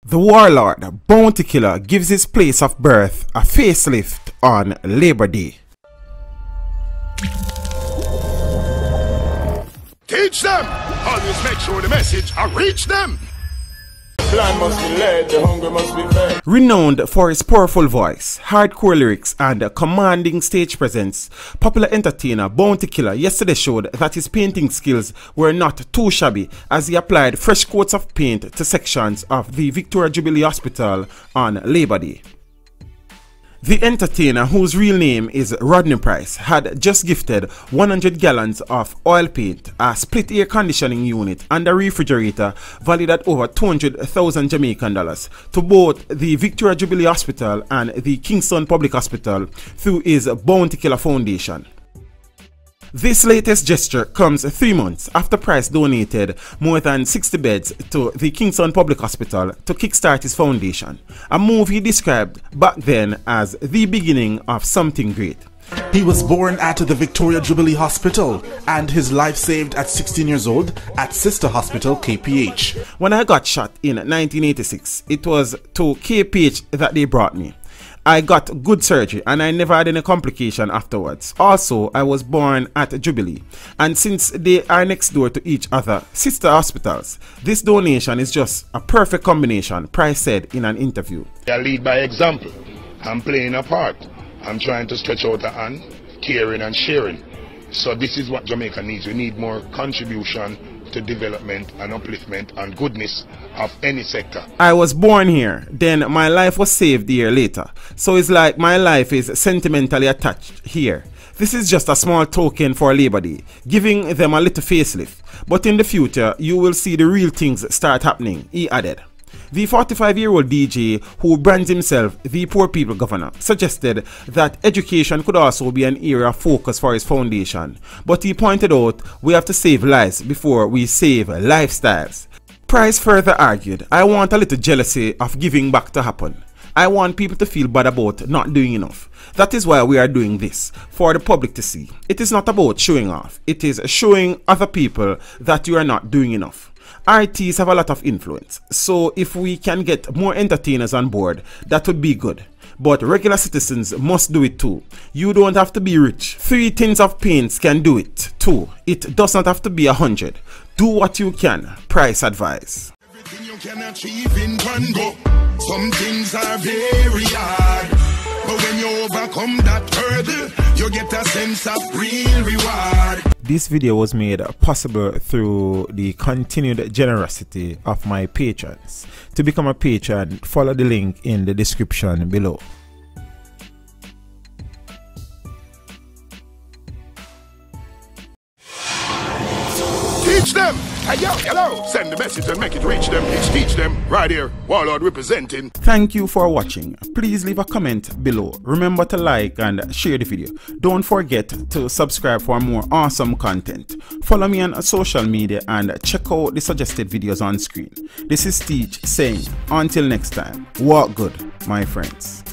The warlord, Bounty Killer, gives his place of birth a facelift on Labor Day. Teach them! Always make sure the message I reach them! Plan must be led, the hunger must be fed. Renowned for his powerful voice, hardcore lyrics, and commanding stage presence, popular entertainer Bounty Killer yesterday showed that his painting skills were not too shabby as he applied fresh coats of paint to sections of the Victoria Jubilee Hospital on Labor Day. The entertainer, whose real name is Rodney Price, had just gifted 100 gallons of oil paint, a split air conditioning unit, and a refrigerator valued at over 200,000 Jamaican dollars to both the Victoria Jubilee Hospital and the Kingston Public Hospital through his Bounty Killer Foundation. This latest gesture comes 3 months after Price donated more than 60 beds to the Kingston Public Hospital to kickstart his foundation, a move he described back then as the beginning of something great. He was born at the Victoria Jubilee Hospital and his life saved at 16 years old at Sister Hospital KPH. When I got shot in 1986, it was to KPH that they brought me. I got good surgery and I never had any complication afterwards. Also, I was born at Jubilee, and since they are next door to each other, sister hospitals, this donation is just a perfect combination, Price said in an interview. I lead by example. I'm playing a part. I'm trying to stretch out a hand, caring and sharing. So this is what Jamaica needs. We need more contribution to development and upliftment and goodness of any sector. I was born here, then my life was saved a year later. So it's like my life is sentimentally attached here. This is just a small token for Labor Day, giving them a little facelift. But in the future, you will see the real things start happening, he added. The 45-year-old DJ, who brands himself the Poor People Governor, suggested that education could also be an area of focus for his foundation, but he pointed out we have to save lives before we save lifestyles. Price further argued, I want a little jealousy of giving back to happen. I want people to feel bad about not doing enough. That is why we are doing this, for the public to see. It is not about showing off, it is showing other people that you are not doing enough. RTs have a lot of influence, so if we can get more entertainers on board, that would be good. But regular citizens must do it too. You don't have to be rich. 3 tins of paints can do it too. It does not have to be 100. Do what you can, Price advised. Everything you can achieve in one go. Some things are very hard, but when you overcome that hurdle, you get a sense of real reward. This video was made possible through the continued generosity of my patrons. To become a patron, follow the link in the description below. Teach them! Hey yo, hello! Send the message and make it reach them. It's Teach Them, right here, Warlord representing. Thank you for watching. Please leave a comment below. Remember to like and share the video. Don't forget to subscribe for more awesome content. Follow me on social media and check out the suggested videos on screen. This is Teach saying, until next time, walk good, my friends.